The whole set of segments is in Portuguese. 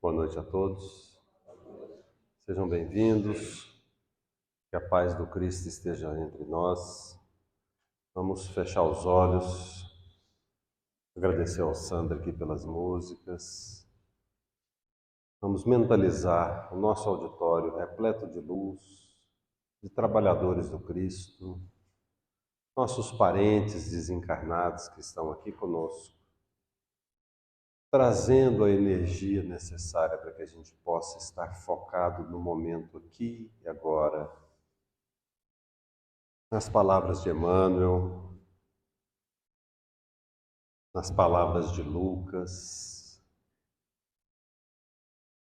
Boa noite a todos. Sejam bem-vindos. Que a paz do Cristo esteja entre nós. Vamos fechar os olhos, agradecer ao Sandro aqui pelas músicas. Vamos mentalizar o nosso auditório repleto de luz, de trabalhadores do Cristo, nossos parentes desencarnados que estão aqui conosco, trazendo a energia necessária para que a gente possa estar focado no momento aqui e agora, nas palavras de Emmanuel, nas palavras de Lucas,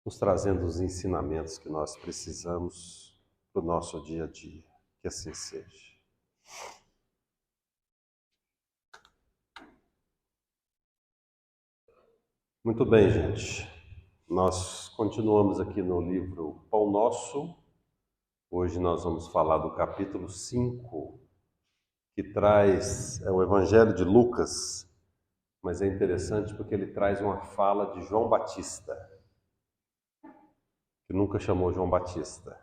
nos trazendo os ensinamentos que nós precisamos para o nosso dia a dia. Que assim seja. Muito bem, gente. Nós continuamos aqui no livro Pão Nosso. Hoje nós vamos falar do capítulo 5, que traz o Evangelho de Lucas, mas é interessante porque ele traz uma fala de João Batista, que nunca chamou João Batista.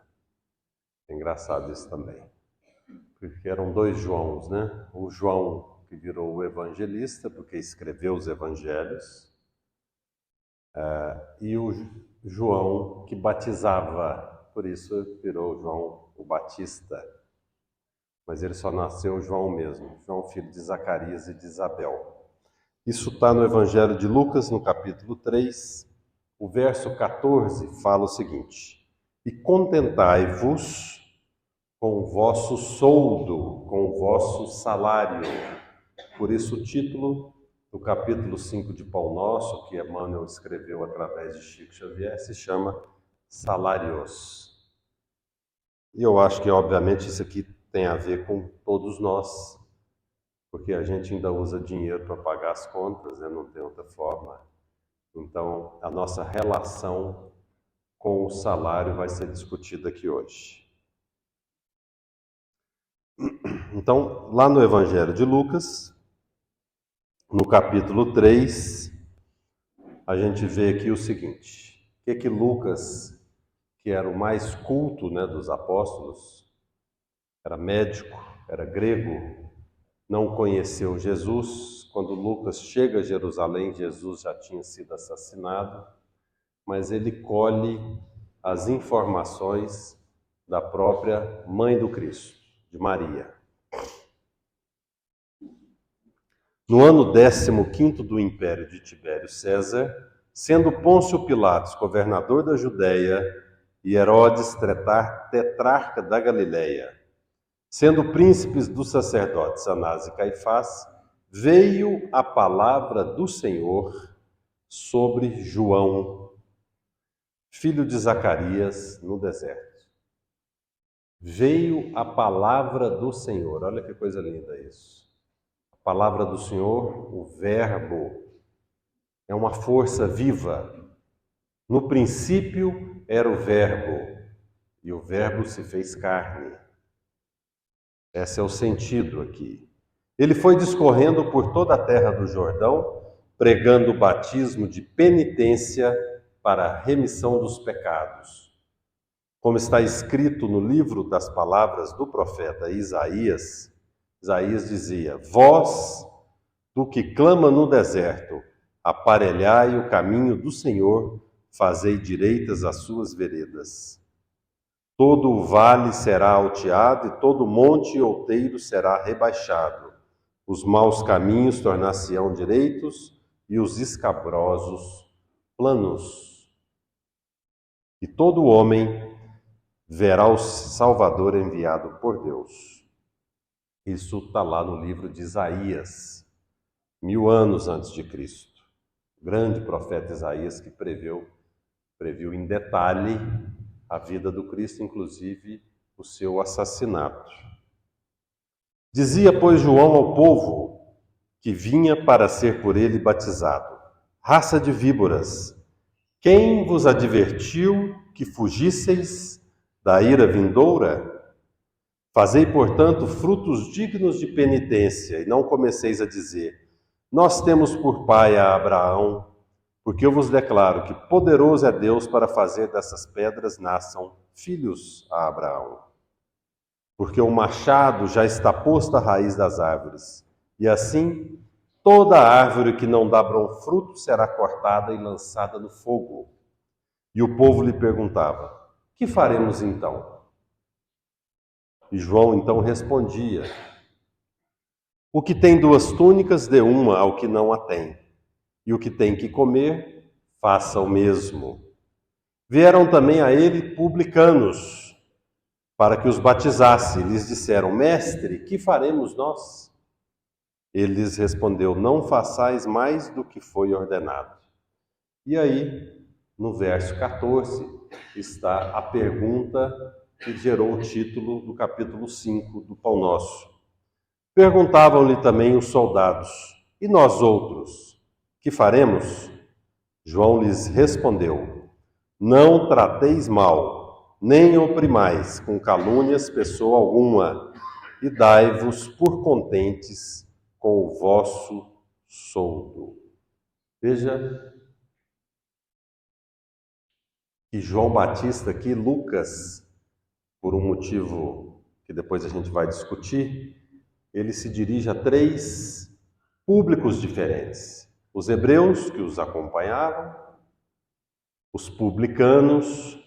É engraçado isso também, porque eram dois Joãos, né? O João que virou o evangelista, porque escreveu os evangelhos, e o João que batizava, por isso virou João o Batista. Mas ele só nasceu João mesmo, João filho de Zacarias e de Isabel. Isso está no Evangelho de Lucas, no capítulo 3, o verso 14 fala o seguinte: E contentai-vos com o vosso soldo, com o vosso salário. Por isso o título do capítulo 5 de Pão Nosso, que Emmanuel escreveu através de Chico Xavier, se chama Salários. E eu acho que, obviamente, isso aqui tem a ver com todos nós, porque a gente ainda usa dinheiro para pagar as contas, né? Não tem outra forma. Então, a nossa relação com o salário vai ser discutida aqui hoje. Então, lá no Evangelho de Lucas, no capítulo 3, a gente vê aqui o seguinte: o que Lucas, que era o mais culto, né, dos apóstolos, era médico, era grego, não conheceu Jesus. Quando Lucas chega a Jerusalém, Jesus já tinha sido assassinado, mas ele colhe as informações da própria mãe do Cristo, de Maria. No ano 15º do império de Tibério César, sendo Pôncio Pilatos governador da Judéia e Herodes tetrarca da Galileia, sendo príncipes dos sacerdotes Anás e Caifás, veio a palavra do Senhor sobre João, filho de Zacarias, no deserto. Veio a palavra do Senhor. Olha que coisa linda isso. A palavra do Senhor, o Verbo, é uma força viva. No princípio era o Verbo, e o Verbo se fez carne. Esse é o sentido aqui. Ele foi discorrendo por toda a terra do Jordão, pregando o batismo de penitência para a remissão dos pecados. Como está escrito no livro das palavras do profeta Isaías, Isaías dizia: Voz do que clama no deserto, aparelhai o caminho do Senhor, fazei direitas as suas veredas. Todo o vale será alteado e todo monte e outeiro será rebaixado. Os maus caminhos tornar-se-ão direitos e os escabrosos planos. E todo homem verá o Salvador enviado por Deus. Isso está lá no livro de Isaías, 1000 anos antes de Cristo. O grande profeta Isaías que previu em detalhe a vida do Cristo, inclusive o seu assassinato. Dizia, pois, João ao povo que vinha para ser por ele batizado: Raça de víboras, quem vos advertiu que fugisseis da ira vindoura? Fazei, portanto, frutos dignos de penitência, e não comeceis a dizer: Nós temos por pai a Abraão, Porque eu vos declaro que poderoso é Deus para fazer dessas pedras nasçam filhos a Abraão. Porque o machado já está posto à raiz das árvores, e assim toda árvore que não dá bom fruto será cortada e lançada no fogo. E o povo lhe perguntava: que faremos então? E João então respondia: o que tem duas túnicas, dê uma ao que não a tem, e o que tem que comer, faça o mesmo. Vieram também a ele publicanos, para que os batizasse. Lhes disseram: mestre, que faremos nós? Ele lhes respondeu: não façais mais do que foi ordenado. E aí, no verso 14, está a pergunta que gerou o título do capítulo 5 do Pão Nosso. Perguntavam-lhe também os soldados: e nós outros, que faremos? João lhes respondeu: não trateis mal, nem oprimais com calúnias pessoa alguma, e dai-vos por contentes com o vosso soldo. Veja que João Batista aqui, Lucas, por um motivo que depois a gente vai discutir, ele se dirige a três públicos diferentes: os hebreus que os acompanhavam, os publicanos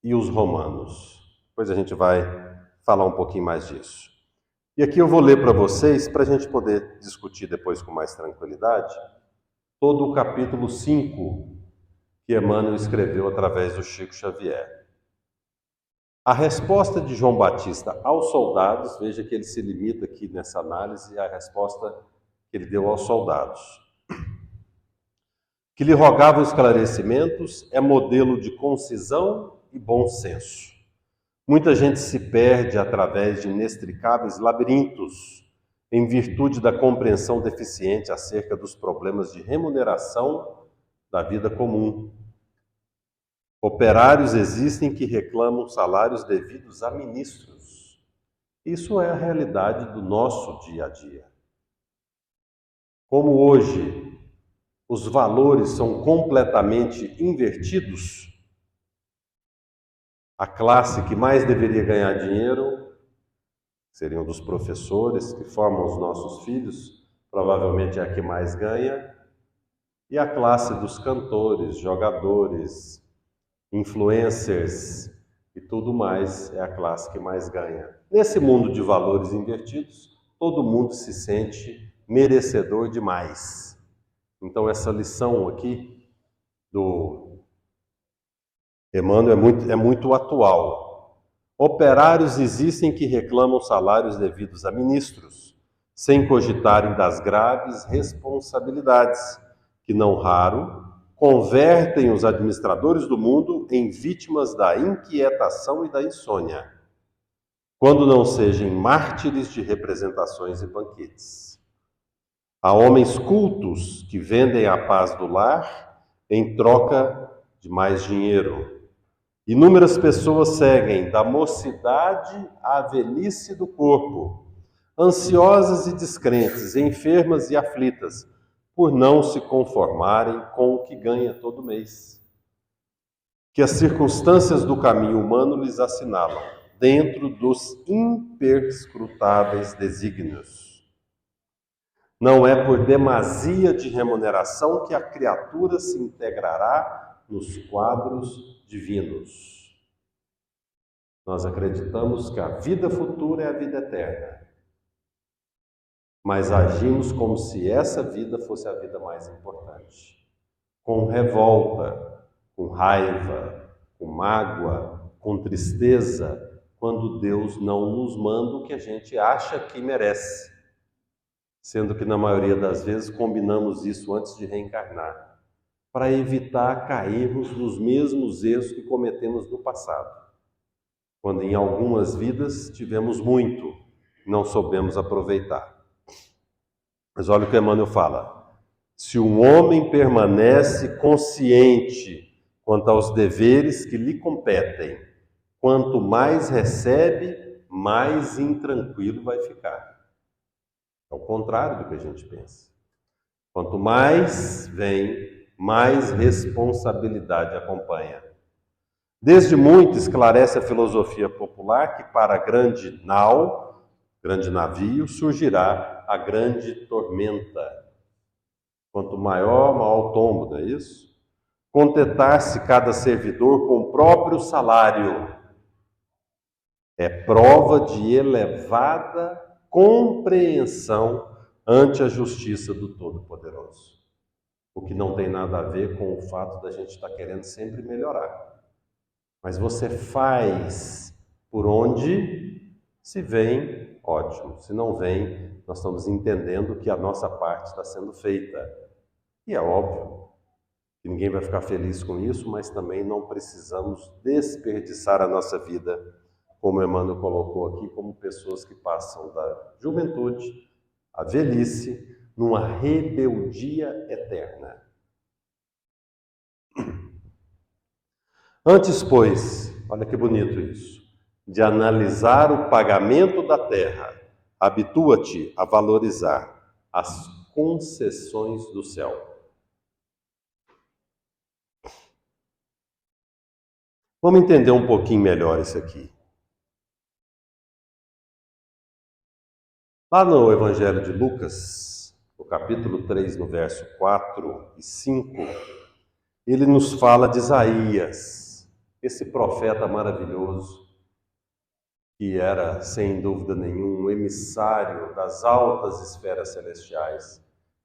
e os romanos. Depois a gente vai falar um pouquinho mais disso. E aqui eu vou ler para vocês, para a gente poder discutir depois com mais tranquilidade, todo o capítulo 5 que Emmanuel escreveu através do Chico Xavier. A resposta de João Batista aos soldados, veja que ele se limita aqui nessa análise à resposta que ele deu aos soldados, que lhe rogavam esclarecimentos, é modelo de concisão e bom senso. Muita gente se perde através de inextricáveis labirintos, em virtude da compreensão deficiente acerca dos problemas de remuneração da vida comum. Operários existem que reclamam salários devidos a ministros. Isso é a realidade do nosso dia a dia. Como hoje os valores são completamente invertidos, a classe que mais deveria ganhar dinheiro seriam dos professores que formam os nossos filhos, provavelmente é a que mais ganha, e a classe dos cantores, jogadores, influencers e tudo mais é a classe que mais ganha. Nesse mundo de valores invertidos, todo mundo se sente merecedor de mais. Então essa lição aqui do Emmanuel é muito atual. Operários existem que reclamam salários devidos a ministros, sem cogitarem das graves responsabilidades, que não raro convertem os administradores do mundo em vítimas da inquietação e da insônia, quando não sejam mártires de representações e banquetes. Há homens cultos que vendem a paz do lar em troca de mais dinheiro. Inúmeras pessoas seguem da mocidade à velhice do corpo, ansiosas e descrentes, enfermas e aflitas, por não se conformarem com o que ganha todo mês. Que as circunstâncias do caminho humano lhes assinalam, dentro dos imperscrutáveis desígnios. Não é por demasia de remuneração que a criatura se integrará nos quadros divinos. Nós acreditamos que a vida futura é a vida eterna, mas agimos como se essa vida fosse a vida mais importante. Com revolta, com raiva, com mágoa, com tristeza, quando Deus não nos manda o que a gente acha que merece, sendo que na maioria das vezes combinamos isso antes de reencarnar, para evitar cairmos nos mesmos erros que cometemos no passado, quando em algumas vidas tivemos muito, não soubemos aproveitar. Mas olha o que Emmanuel fala: se um homem permanece consciente quanto aos deveres que lhe competem, quanto mais recebe, mais intranquilo vai ficar. É o contrário do que a gente pensa. Quanto mais vem, mais responsabilidade acompanha. Desde muito esclarece a filosofia popular que para grande nau, grande navio, surgirá a grande tormenta. Quanto maior, maior o tombo, não é isso? Contentar-se cada servidor com o próprio salário é prova de elevada compreensão ante a justiça do Todo-Poderoso. O que não tem nada a ver com o fato da gente estar querendo sempre melhorar. Mas você faz por onde se vem, ótimo. Se não vem, nós estamos entendendo que a nossa parte está sendo feita. E é óbvio que ninguém vai ficar feliz com isso, mas também não precisamos desperdiçar a nossa vida, como o Emmanuel colocou aqui, como pessoas que passam da juventude à velhice numa rebeldia eterna. Antes, pois, olha que bonito isso, de analisar o pagamento da terra, habitua-te a valorizar as concessões do céu. Vamos entender um pouquinho melhor isso aqui. Lá no Evangelho de Lucas, no capítulo 3, no verso 4 e 5, ele nos fala de Isaías, esse profeta maravilhoso, que era, sem dúvida nenhuma, um emissário das altas esferas celestiais,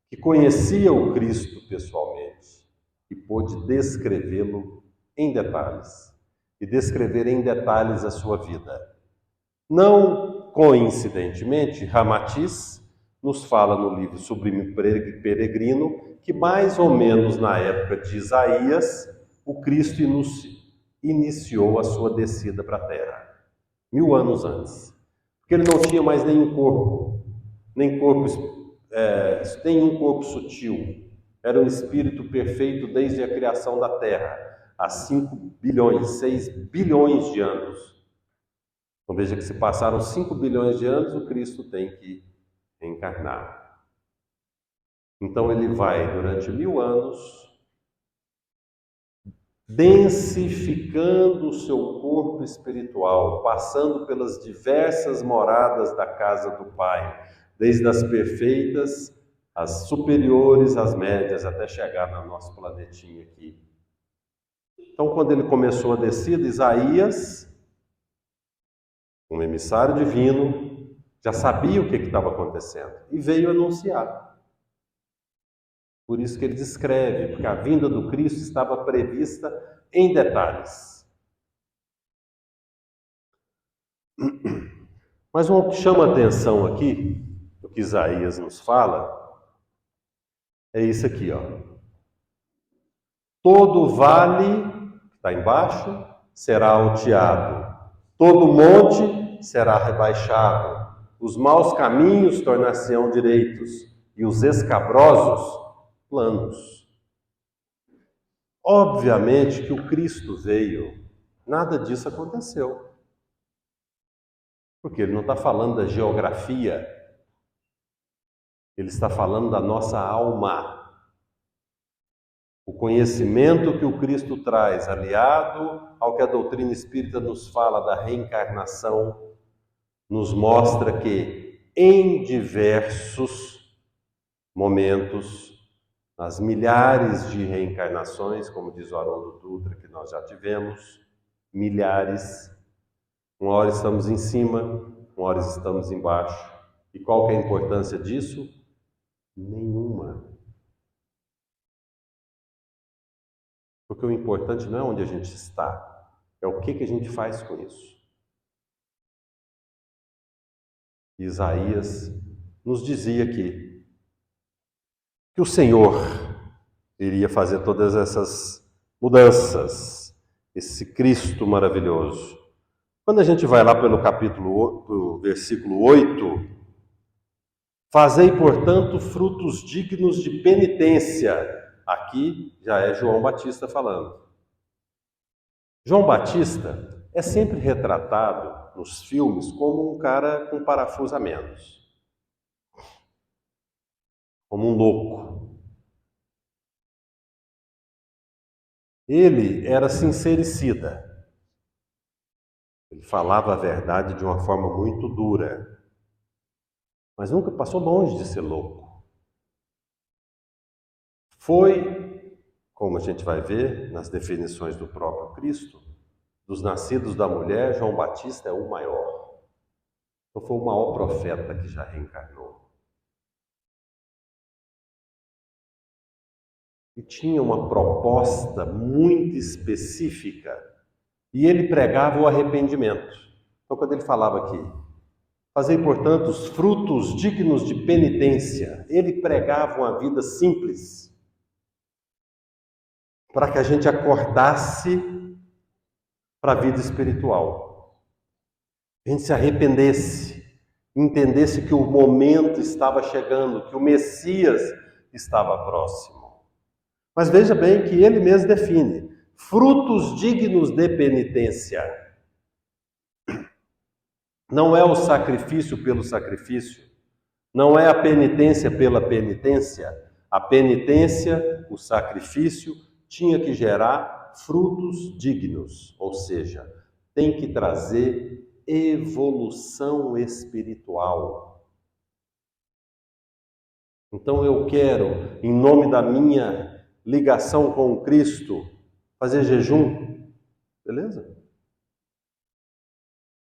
que conhecia o Cristo pessoalmente e pôde descrevê-lo em detalhes, e descrever em detalhes a sua vida. Não coincidentemente, Ramatiz nos fala no livro Sublime Peregrino que mais ou menos na época de Isaías, o Cristo iniciou a sua descida para a Terra. 1000 anos antes. Porque ele não tinha mais nenhum corpo sutil. Era um espírito perfeito desde a criação da Terra, há 5 bilhões, 6 bilhões de anos. Então veja que se passaram 5 bilhões de anos, o Cristo tem que reencarnar. Então ele vai, durante 1000 anos, densificando o seu corpo espiritual, passando pelas diversas moradas da casa do Pai, desde as perfeitas, as superiores, as médias, até chegar no nosso planetinha aqui. Então, quando ele começou a descida, Isaías, um emissário divino, já sabia o que estava acontecendo e veio anunciar. Por isso que ele descreve, porque a vinda do Cristo estava prevista em detalhes. Mas o que chama a atenção aqui, o que Isaías nos fala, é isso aqui, ó. Todo vale, que está embaixo, será alteado. Todo monte será rebaixado. Os maus caminhos tornar-se-ão direitos e os escabrosos planos. Obviamente que o Cristo veio, nada disso aconteceu. Porque ele não está falando da geografia, ele está falando da nossa alma. O conhecimento que o Cristo traz, aliado ao que a doutrina espírita nos fala da reencarnação, nos mostra que em diversos momentos, nas milhares de reencarnações, como diz o Haroldo Dutra, que nós já tivemos, milhares, uma hora estamos em cima, uma hora estamos embaixo. E qual que é a importância disso? Nenhuma. Porque o importante não é onde a gente está, é o que a gente faz com isso. Isaías nos dizia aqui que o Senhor iria fazer todas essas mudanças, esse Cristo maravilhoso. Quando a gente vai lá pelo capítulo, versículo 8, fazei, portanto, frutos dignos de penitência. Aqui já é João Batista falando. João Batista é sempre retratado nos filmes como um cara com parafuso a menos, como um louco. Ele era sincericida. Ele falava a verdade de uma forma muito dura, mas nunca passou longe de ser louco. Foi, como a gente vai ver nas definições do próprio Cristo, dos nascidos da mulher, João Batista é o maior. Então foi o maior profeta que já reencarnou. E tinha uma proposta muito específica, e ele pregava o arrependimento. Então quando ele falava aqui, fazei, portanto, os frutos dignos de penitência, ele pregava uma vida simples, para que a gente acordasse para a vida espiritual. A gente se arrependesse, entendesse que o momento estava chegando, que o Messias estava próximo. Mas veja bem que ele mesmo define: frutos dignos de penitência. Não é o sacrifício pelo sacrifício, não é a penitência pela penitência. A penitência, o sacrifício, tinha que gerar frutos dignos, ou seja, tem que trazer evolução espiritual. Então eu quero, em nome da minha ligação com o Cristo, fazer jejum, beleza?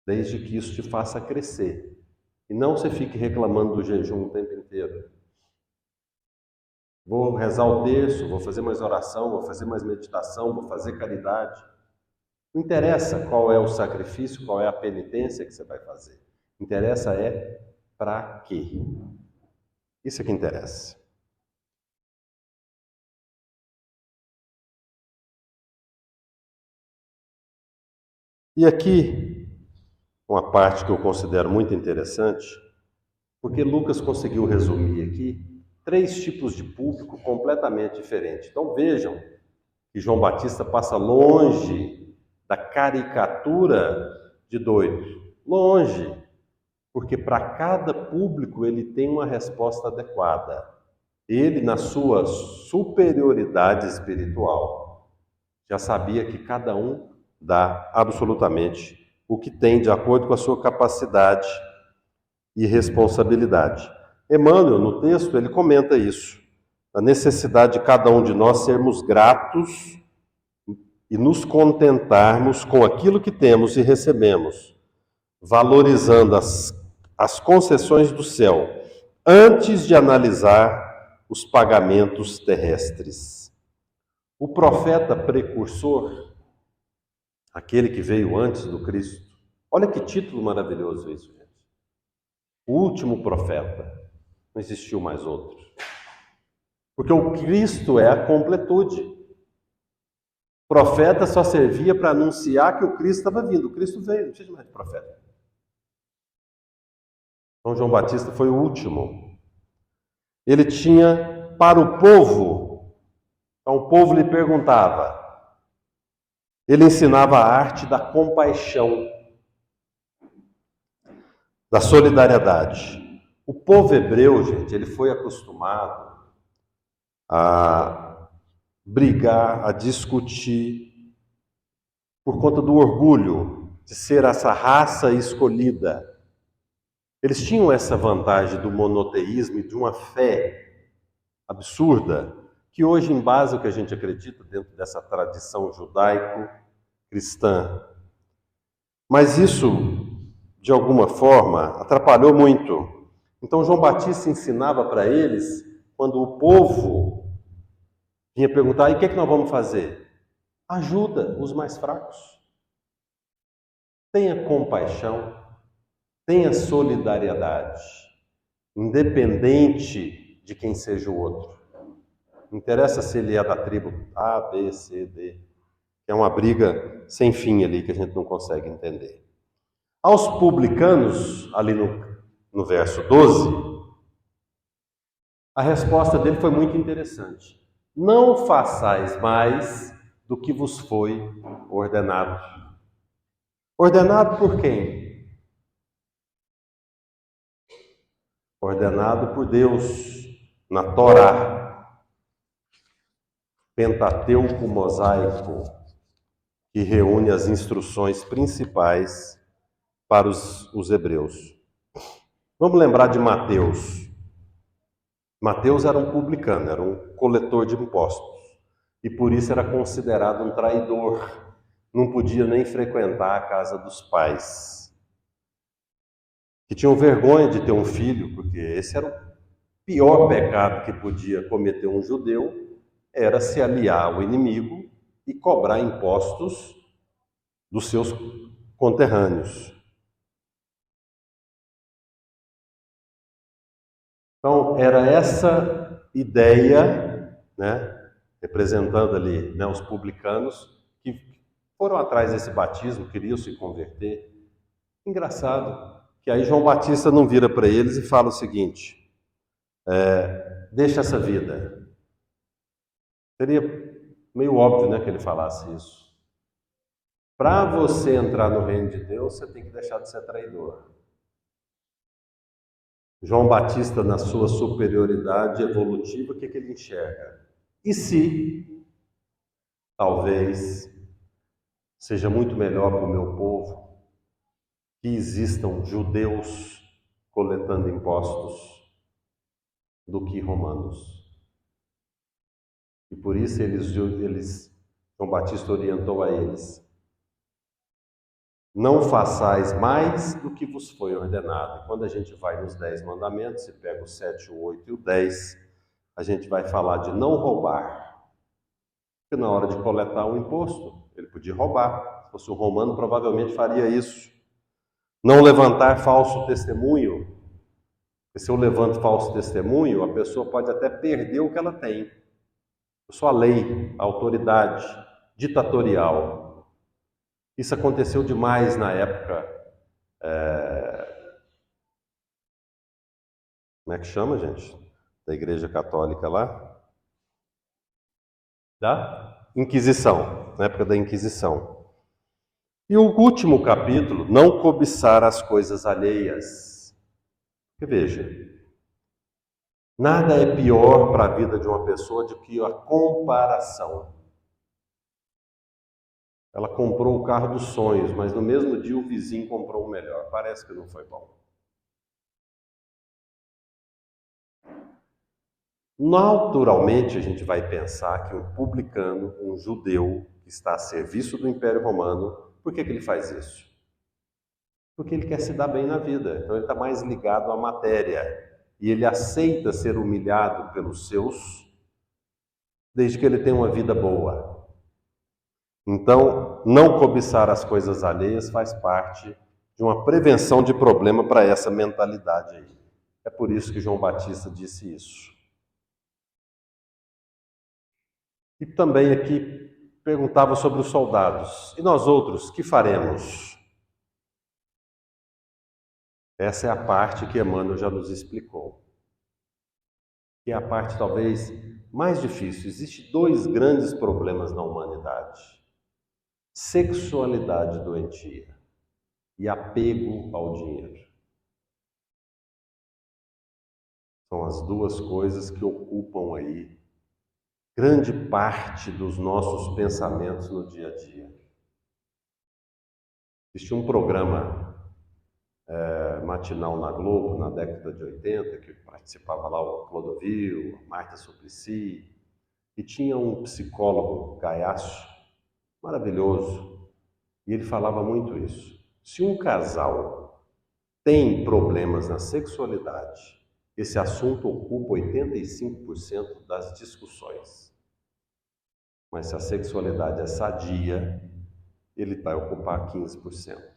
Desde que isso te faça crescer. E não você fique reclamando do jejum o tempo inteiro. Vou rezar o terço, vou fazer mais oração, vou fazer mais meditação, vou fazer caridade. Não interessa qual é o sacrifício, qual é a penitência que você vai fazer. Interessa é para quê. Isso é que interessa. E aqui, uma parte que eu considero muito interessante, porque Lucas conseguiu resumir aqui 3 tipos de público completamente diferentes. Então vejam que João Batista passa longe da caricatura de doido. Longe, porque para cada público ele tem uma resposta adequada. Ele, na sua superioridade espiritual, já sabia que cada um dá absolutamente o que tem de acordo com a sua capacidade e responsabilidade. Emmanuel, no texto, ele comenta isso, a necessidade de cada um de nós sermos gratos e nos contentarmos com aquilo que temos e recebemos, valorizando as concessões do céu, antes de analisar os pagamentos terrestres. O profeta precursor, aquele que veio antes do Cristo, olha que título maravilhoso isso, gente. O último profeta. Não existiu mais outro. Porque o Cristo é a completude. O profeta só servia para anunciar que o Cristo estava vindo. O Cristo veio, não precisa mais de profeta. Então João Batista foi o último. Ele tinha para o povo. Então o povo lhe perguntava. Ele ensinava a arte da compaixão, da solidariedade. O povo hebreu, gente, ele foi acostumado a brigar, a discutir, por conta do orgulho de ser essa raça escolhida. Eles tinham essa vantagem do monoteísmo e de uma fé absurda, que hoje, em base ao que a gente acredita dentro dessa tradição judaico-cristã. Mas isso, de alguma forma, atrapalhou muito. Então João Batista ensinava para eles, quando o povo vinha perguntar, e o que é que nós vamos fazer? Ajuda os mais fracos. Tenha compaixão, tenha solidariedade, independente de quem seja o outro. Não interessa se ele é da tribo A, B, C, D, que é uma briga sem fim ali que a gente não consegue entender. Aos publicanos, ali no verso 12, a resposta dele foi muito interessante. Não façais mais do que vos foi ordenado. Ordenado por quem? Ordenado por Deus, na Torá. Pentateuco mosaico, que reúne as instruções principais para os hebreus. Vamos lembrar de Mateus. Mateus era um publicano, era um coletor de impostos, e por isso era considerado um traidor. Não podia nem frequentar a casa dos pais, que tinham vergonha de ter um filho, porque esse era o pior pecado que podia cometer um judeu, era se aliar ao inimigo e cobrar impostos dos seus conterrâneos. Então, era essa ideia, né, representando ali, né, os publicanos, que foram atrás desse batismo, queriam se converter. Engraçado, que aí João Batista não vira para eles e fala o seguinte: deixa essa vida. Seria meio óbvio, né, que ele falasse isso. Para você entrar no reino de Deus, você tem que deixar de ser traidor. João Batista, na sua superioridade evolutiva, o que ele enxerga? E se, talvez, seja muito melhor para o meu povo que existam judeus coletando impostos do que romanos? E por isso João Batista orientou a eles: não façais mais do que vos foi ordenado. Quando a gente vai nos 10 mandamentos, se pega o 7, o 8 e o 10, a gente vai falar de não roubar. Porque na hora de coletar um imposto, ele podia roubar. Se fosse um romano, provavelmente faria isso. Não levantar falso testemunho. Porque se eu levanto falso testemunho, a pessoa pode até perder o que ela tem. Só a lei, a autoridade ditatorial. Isso aconteceu demais na época. Como é que chama, gente? Da Igreja Católica lá? Da Inquisição, na época da Inquisição. E o último capítulo, não cobiçar as coisas alheias. Porque veja, nada é pior para a vida de uma pessoa do que a comparação. Ela comprou o carro dos sonhos, mas no mesmo dia o vizinho comprou o melhor. Parece que não foi bom. Naturalmente, a gente vai pensar que um publicano, um judeu, que está a serviço do Império Romano, por que ele faz isso? Porque ele quer se dar bem na vida. Então ele está mais ligado à matéria. E ele aceita ser humilhado pelos seus, desde que ele tenha uma vida boa. Então, não cobiçar as coisas alheias faz parte de uma prevenção de problema para essa mentalidade aí. É por isso que João Batista disse isso. E também aqui perguntava sobre os soldados. E nós outros, que faremos? Essa é a parte que Emmanuel já nos explicou. Que é a parte talvez mais difícil. Existem dois grandes problemas na humanidade: sexualidade doentia e apego ao dinheiro. São as duas coisas que ocupam aí grande parte dos nossos pensamentos no dia a dia. Existia um programa matinal na Globo, na década de 80, que participava lá o Clodovil, a Marta Suplicy, e tinha um psicólogo, Gaiasso, maravilhoso, e ele falava muito isso. Se um casal tem problemas na sexualidade, esse assunto ocupa 85% das discussões. Mas se a sexualidade é sadia, ele vai ocupar 15%.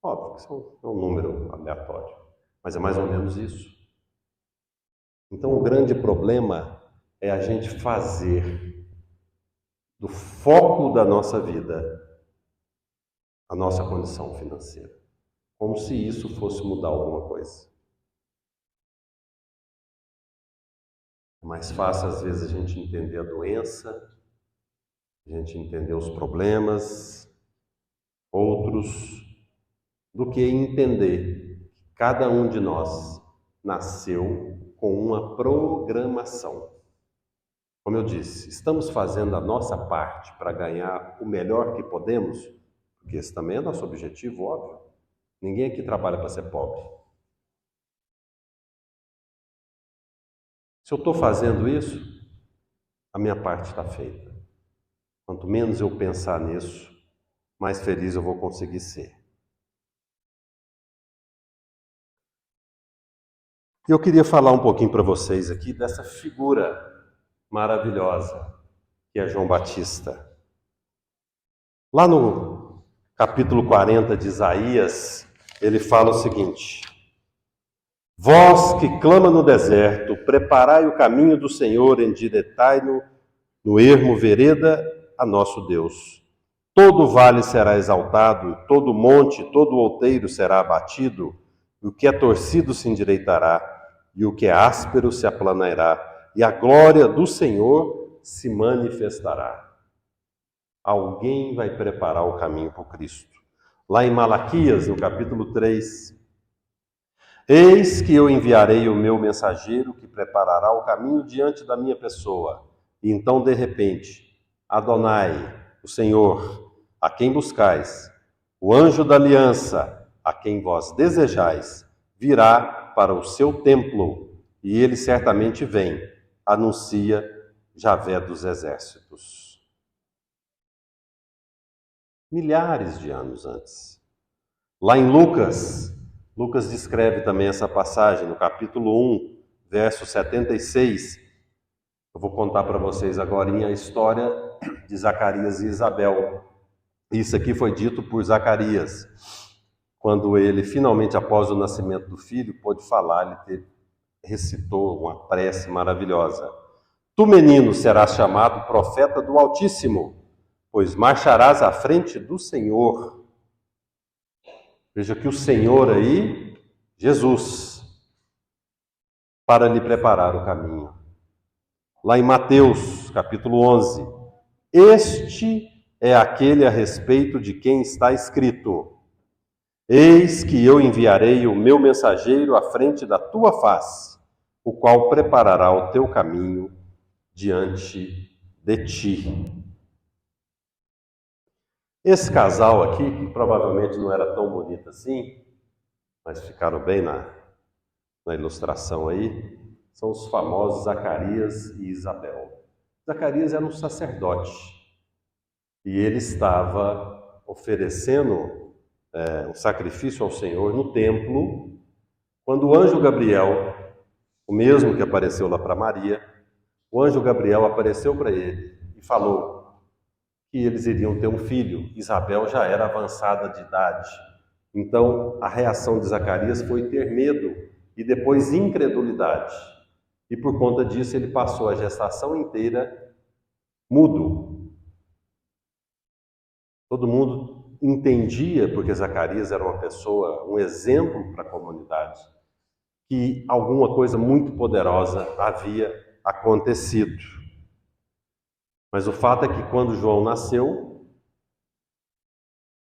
Óbvio que isso é um número aleatório, mas é mais ou menos isso. Então, o grande problema é a gente fazer do foco da nossa vida a nossa condição financeira, como se isso fosse mudar alguma coisa. É mais fácil, às vezes, a gente entender a doença, a gente entender os problemas, outros, do que entender que cada um de nós nasceu com uma programação. Como eu disse, estamos fazendo a nossa parte para ganhar o melhor que podemos, porque esse também é nosso objetivo, óbvio. Ninguém aqui trabalha para ser pobre. Se eu estou fazendo isso, a minha parte está feita. Quanto menos eu pensar nisso, mais feliz eu vou conseguir ser. Eu queria falar um pouquinho para vocês aqui dessa figura maravilhosa que é João Batista. Lá no capítulo 40 de Isaías, ele fala o seguinte: Vós que clama no deserto, preparai o caminho do Senhor, endireitai-no no ermo vereda a nosso Deus. Todo vale será exaltado, todo monte, todo outeiro será abatido, e o que é torcido se endireitará, e o que é áspero se aplanará, e a glória do Senhor se manifestará. Alguém vai preparar o caminho para o Cristo. Lá em Malaquias, no capítulo 3, Eis que eu enviarei o meu mensageiro que preparará o caminho diante da minha pessoa. E então, de repente, Adonai, o Senhor, a quem buscais, o anjo da aliança, a quem vós desejais, virá para o seu templo, e ele certamente vem, anuncia Javé dos exércitos. Milhares de anos antes. Lá em Lucas descreve também essa passagem, no capítulo 1, verso 76. Eu vou contar para vocês agora a história de Zacarias e Isabel. Isso aqui foi dito por Zacarias, quando ele finalmente, após o nascimento do filho, pôde falar, ele recitou uma prece maravilhosa. Tu, menino, serás chamado profeta do Altíssimo, pois marcharás à frente do Senhor. Veja que o Senhor aí, Jesus, para lhe preparar o caminho. Lá em Mateus, capítulo 11, este é aquele a respeito de quem está escrito: Eis que eu enviarei o meu mensageiro à frente da tua face, o qual preparará o teu caminho diante de ti. Esse casal aqui, que provavelmente não era tão bonito assim, mas ficaram bem na ilustração aí, são os famosos Zacarias e Isabel. Zacarias era um sacerdote e ele estava oferecendo um sacrifício ao Senhor no templo, quando o anjo Gabriel, o mesmo que apareceu lá para Maria, o anjo Gabriel apareceu para ele e falou que eles iriam ter um filho. Isabel já era avançada de idade. Então, a reação de Zacarias foi ter medo e depois incredulidade. E por conta disso, ele passou a gestação inteira mudo. Todo mundo entendia, porque Zacarias era uma pessoa, um exemplo para a comunidade, que alguma coisa muito poderosa havia acontecido. Mas o fato é que quando João nasceu,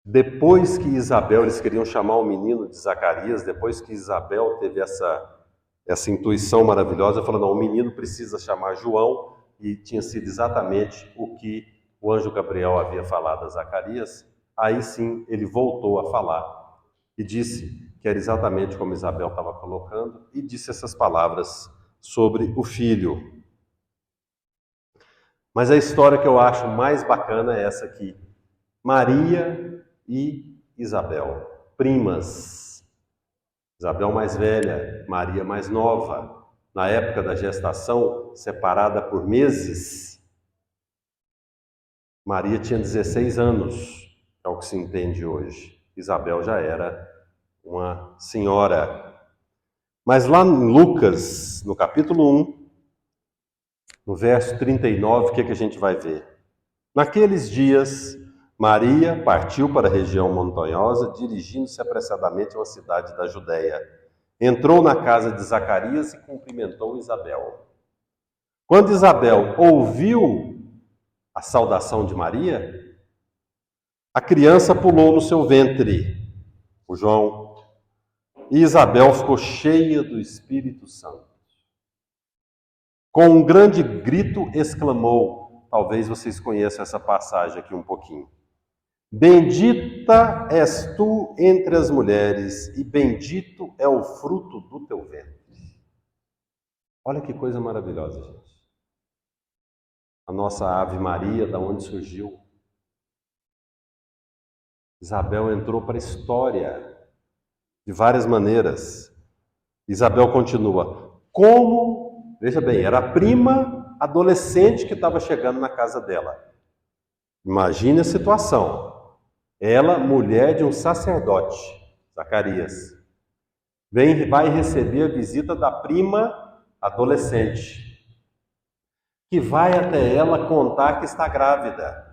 depois que Isabel, eles queriam chamar o menino de Zacarias, depois que Isabel teve essa intuição maravilhosa, falou, não, o menino precisa chamar João, e tinha sido exatamente o que o anjo Gabriel havia falado a Zacarias. Aí sim, ele voltou a falar e disse que era exatamente como Isabel estava colocando, e disse essas palavras sobre o filho. Mas a história que eu acho mais bacana é essa aqui. Maria e Isabel, primas. Isabel mais velha, Maria mais nova. Na época da gestação, separada por meses, Maria tinha 16 anos, é o que se entende hoje. Isabel já era uma senhora. Mas lá em Lucas, no capítulo 1, no verso 39, o que a gente vai ver? Naqueles dias, Maria partiu para a região montanhosa, dirigindo-se apressadamente a uma cidade da Judéia. Entrou na casa de Zacarias e cumprimentou Isabel. Quando Isabel ouviu a saudação de Maria, a criança pulou no seu ventre, o João, e Isabel ficou cheia do Espírito Santo. Com um grande grito exclamou, talvez vocês conheçam essa passagem aqui um pouquinho: Bendita és tu entre as mulheres, e bendito é o fruto do teu ventre. Olha que coisa maravilhosa, gente. A nossa Ave Maria, da onde surgiu? Isabel entrou para a história de várias maneiras. Isabel continua. Como, veja bem, era a prima adolescente que estava chegando na casa dela. Imagine a situação. Ela, mulher de um sacerdote, Zacarias, vai receber a visita da prima adolescente, que vai até ela contar que está grávida.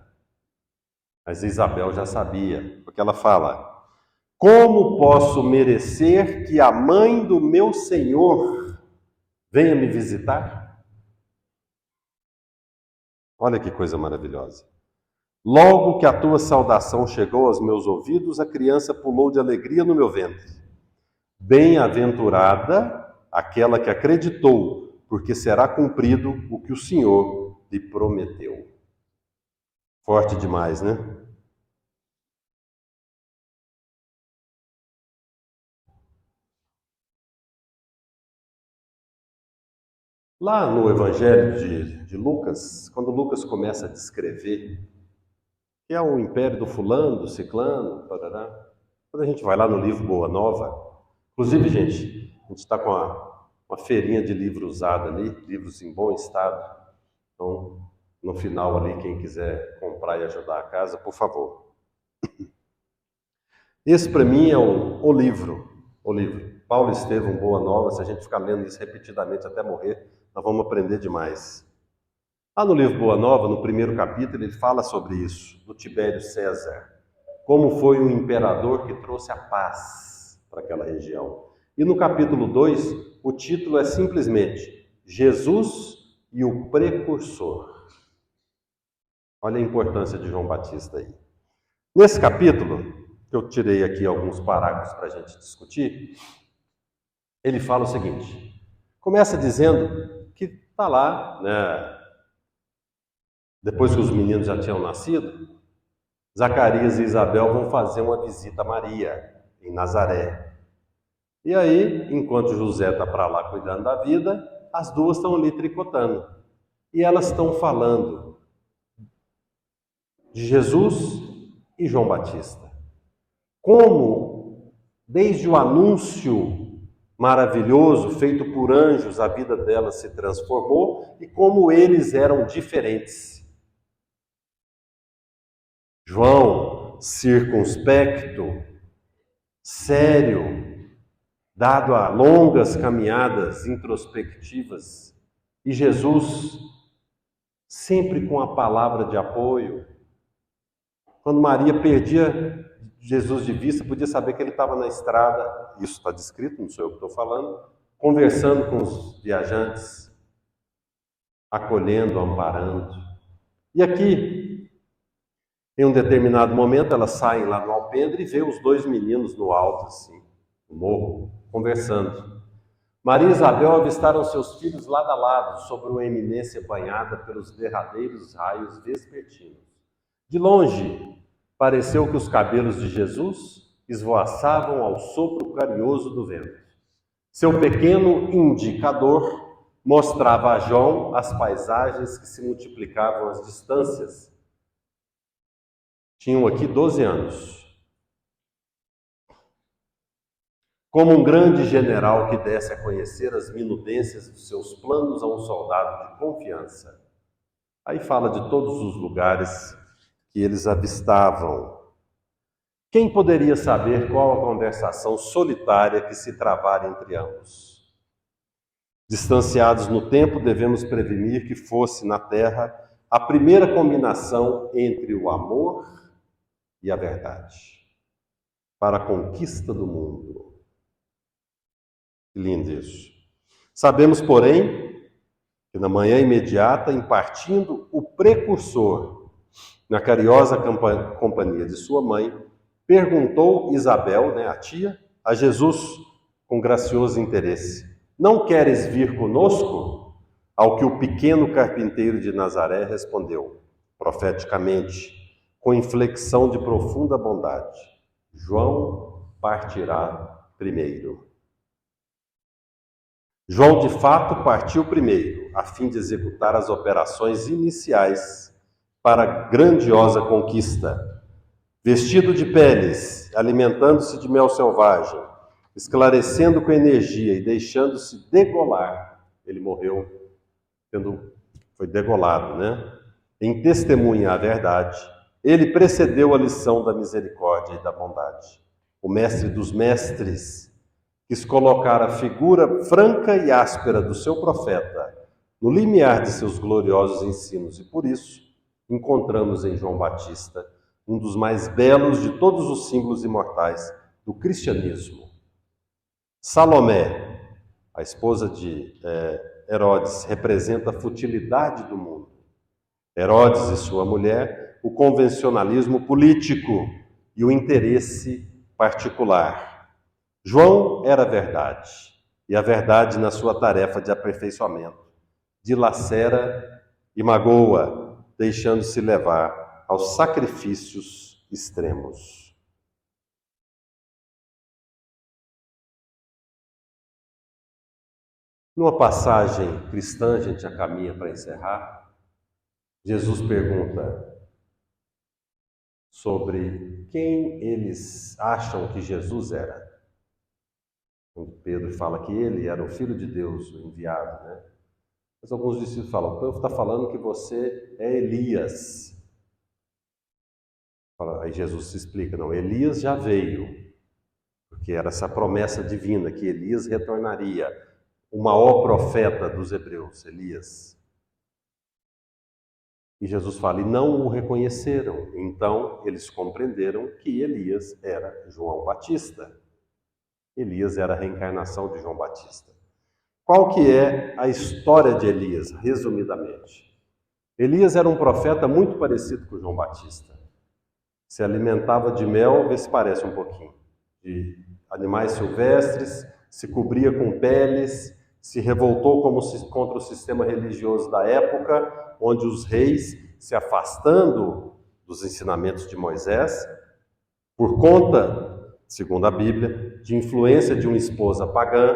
Mas Isabel já sabia, porque ela fala: como posso merecer que a mãe do meu Senhor venha me visitar? Olha que coisa maravilhosa. Logo que a tua saudação chegou aos meus ouvidos, a criança pulou de alegria no meu ventre. Bem-aventurada aquela que acreditou, porque será cumprido o que o Senhor lhe prometeu. Forte demais, né? Lá no Evangelho de Lucas, quando Lucas começa a descrever que é o império do fulano, do ciclano, parará. Quando a gente vai lá no livro Boa Nova, inclusive, gente, a gente está com uma feirinha de livro usado ali, livros em bom estado. Então, no final ali, quem quiser comprar e ajudar a casa, por favor. Esse para mim é o livro. O livro. Paulo Estevão, Boa Nova, se a gente ficar lendo isso repetidamente até morrer, nós vamos aprender demais. Lá no livro Boa Nova, no primeiro capítulo, ele fala sobre isso, do Tibério César, como foi um imperador que trouxe a paz para aquela região. E no capítulo 2, o título é simplesmente Jesus e o Precursor. Olha a importância de João Batista aí. Nesse capítulo, que eu tirei aqui alguns parágrafos para a gente discutir, ele fala o seguinte, começa dizendo que está lá, né? Depois que os meninos já tinham nascido, Zacarias e Isabel vão fazer uma visita a Maria, em Nazaré. E aí, enquanto José está para lá cuidando da vida, as duas estão ali tricotando. E elas estão falando de Jesus e João Batista. Como, desde o anúncio maravilhoso feito por anjos, a vida delas se transformou e como eles eram diferentes. João, circunspecto, sério, dado a longas caminhadas introspectivas, e Jesus, sempre com a palavra de apoio. Quando Maria perdia Jesus de vista, podia saber que ele estava na estrada, isso está descrito, não sou eu que estou falando, conversando com os viajantes, acolhendo, amparando. E aqui, em um determinado momento, elas saem lá no alpendre e vê os dois meninos no alto, assim, no morro, conversando. Maria e Isabel avistaram seus filhos lado a lado, sobre uma eminência banhada pelos derradeiros raios vespertinos. De longe, pareceu que os cabelos de Jesus esvoaçavam ao sopro carinhoso do vento. Seu pequeno indicador mostrava a João as paisagens que se multiplicavam às distâncias. Tinham aqui 12 anos. Como um grande general que desse a conhecer as minudências dos seus planos a um soldado de confiança. Aí fala de todos os lugares que eles avistavam. Quem poderia saber qual a conversação solitária que se travara entre ambos? Distanciados no tempo, devemos prevenir que fosse na terra a primeira combinação entre o amor e a verdade, para a conquista do mundo. Que lindo isso. Sabemos, porém, que na manhã imediata, impartindo o precursor, na carinhosa companhia de sua mãe, perguntou Isabel, a tia, a Jesus com gracioso interesse: não queres vir conosco? Ao que o pequeno carpinteiro de Nazaré respondeu, profeticamente, com inflexão de profunda bondade: João partirá primeiro. João, de fato, partiu primeiro, a fim de executar as operações iniciais para a grandiosa conquista. Vestido de peles, alimentando-se de mel selvagem, esclarecendo com energia e deixando-se degolar, ele morreu foi degolado, né? Em testemunha à verdade, ele precedeu a lição da misericórdia e da bondade. O mestre dos mestres quis colocar a figura franca e áspera do seu profeta no limiar de seus gloriosos ensinos, e por isso encontramos em João Batista um dos mais belos de todos os símbolos imortais do cristianismo. Salomé, a esposa de Herodes, representa a futilidade do mundo. Herodes e sua mulher, o convencionalismo político e o interesse particular. João era a verdade, e a verdade na sua tarefa de aperfeiçoamento, dilacera e magoa, deixando-se levar aos sacrifícios extremos. Numa passagem cristã, a gente já caminha para encerrar, Jesus pergunta sobre quem eles acham que Jesus era. Quando Pedro fala que ele era o Filho de Deus, o enviado, né? Mas alguns discípulos falam, o povo está falando que você é Elias. Aí Jesus se explica, não, Elias já veio, porque era essa promessa divina, que Elias retornaria, o maior profeta dos hebreus, Elias. E Jesus fala, e não o reconheceram. Então, eles compreenderam que Elias era João Batista. Elias era a reencarnação de João Batista. Qual que é a história de Elias, resumidamente? Elias era um profeta muito parecido com João Batista. Se alimentava de mel, vê se parece um pouquinho, de animais silvestres, se cobria com peles, se revoltou contra o sistema religioso da época, onde os reis, se afastando dos ensinamentos de Moisés, por conta, segundo a Bíblia, de influência de uma esposa pagã.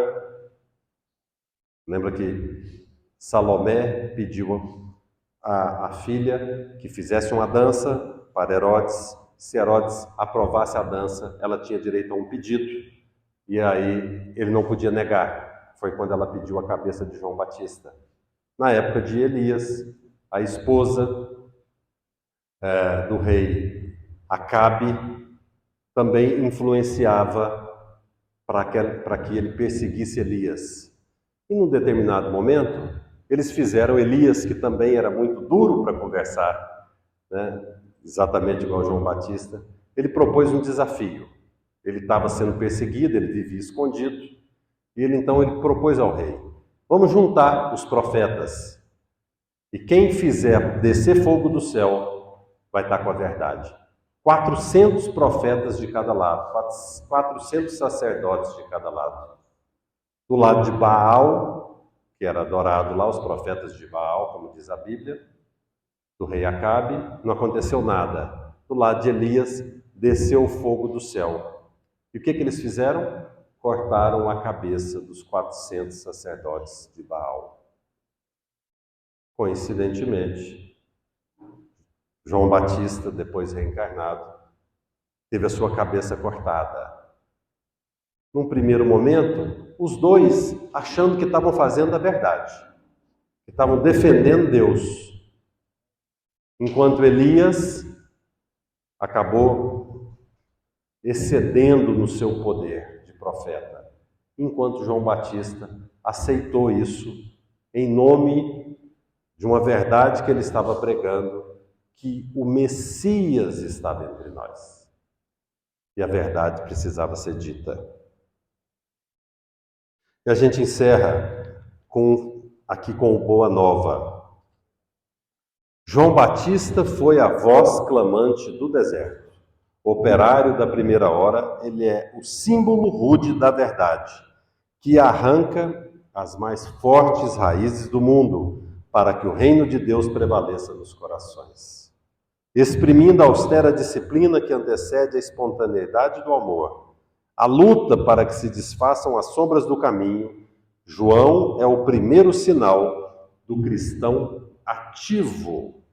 Lembra que Salomé pediu a filha que fizesse uma dança para Herodes. Se Herodes aprovasse a dança, ela tinha direito a um pedido, e aí ele não podia negar. Foi quando ela pediu a cabeça de João Batista. Na época de Elias, a esposa do rei Acabe também influenciava para que ele perseguisse Elias. E num determinado momento, eles fizeram Elias, que também era muito duro para conversar, né? Exatamente igual João Batista, ele propôs um desafio. Ele estava sendo perseguido, ele vivia escondido, e ele propôs ao rei, vamos juntar os profetas, e quem fizer descer fogo do céu vai estar com a verdade. 400 profetas de cada lado, 400 sacerdotes de cada lado. Do lado de Baal, que era adorado lá, os profetas de Baal, como diz a Bíblia, do rei Acabe, não aconteceu nada. Do lado de Elias, desceu o fogo do céu. E o que eles fizeram? Cortaram a cabeça dos 400 sacerdotes de Baal. Coincidentemente, João Batista, depois reencarnado, teve a sua cabeça cortada. Num primeiro momento, os dois achando que estavam fazendo a verdade, que estavam defendendo Deus, enquanto Elias acabou excedendo no seu poder de profeta, enquanto João Batista aceitou isso em nome de uma verdade que ele estava pregando, que o Messias estava entre nós. E a verdade precisava ser dita. E a gente encerra aqui com o Boa Nova. João Batista foi a voz clamante do deserto. Operário da primeira hora, ele é o símbolo rude da verdade, que arranca as mais fortes raízes do mundo, para que o reino de Deus prevaleça nos corações. Exprimindo a austera disciplina que antecede a espontaneidade do amor, a luta para que se desfaçam as sombras do caminho, João é o primeiro sinal do cristão ativo,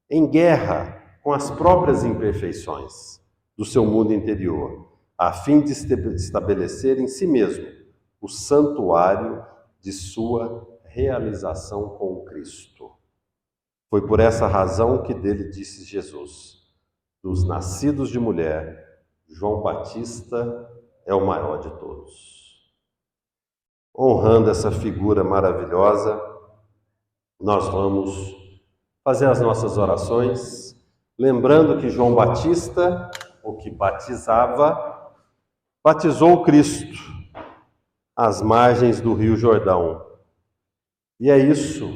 em guerra com as próprias imperfeições do seu mundo interior, a fim de estabelecer em si mesmo o santuário de sua realização com Cristo. Foi por essa razão que dele disse Jesus: dos nascidos de mulher, João Batista é o maior de todos. Honrando essa figura maravilhosa, nós vamos fazer as nossas orações, lembrando que João Batista, o que batizava, batizou Cristo às margens do Rio Jordão. E é isso,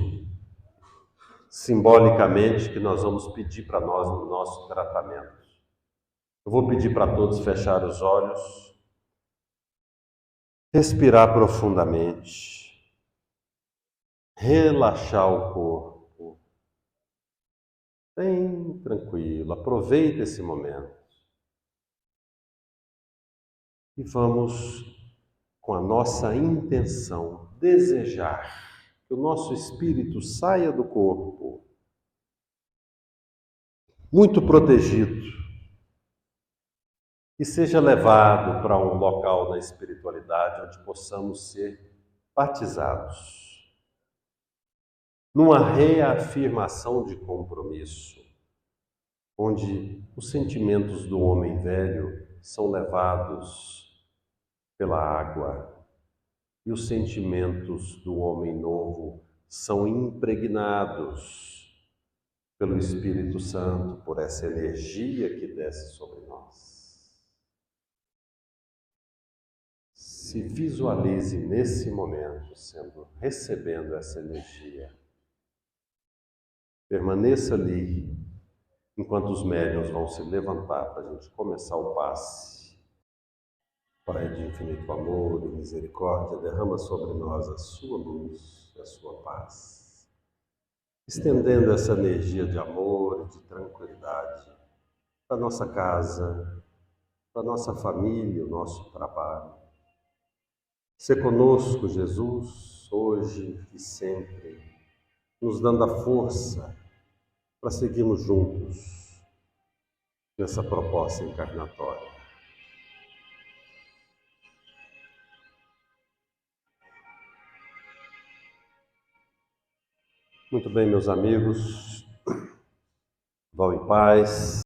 simbolicamente, que nós vamos pedir para nós no nosso tratamento. Eu vou pedir para todos fechar os olhos, respirar profundamente, relaxar o corpo, bem tranquilo, aproveita esse momento. E vamos, com a nossa intenção, desejar que o nosso espírito saia do corpo, muito protegido, e seja levado para um local na espiritualidade onde possamos ser batizados, numa reafirmação de compromisso, onde os sentimentos do homem velho são levados pela água e os sentimentos do homem novo são impregnados pelo Espírito Santo, por essa energia que desce sobre nós. Se visualize nesse momento recebendo essa energia. Permaneça ali enquanto os médiuns vão se levantar para a gente começar o passe. Pai de infinito amor e misericórdia, derrama sobre nós a sua luz e a sua paz, estendendo essa energia de amor e de tranquilidade para nossa casa, para nossa família, o nosso trabalho. Sê conosco, Jesus, hoje e sempre, nos dando a força para seguirmos juntos nessa proposta encarnatória. Muito bem, meus amigos, vão em paz.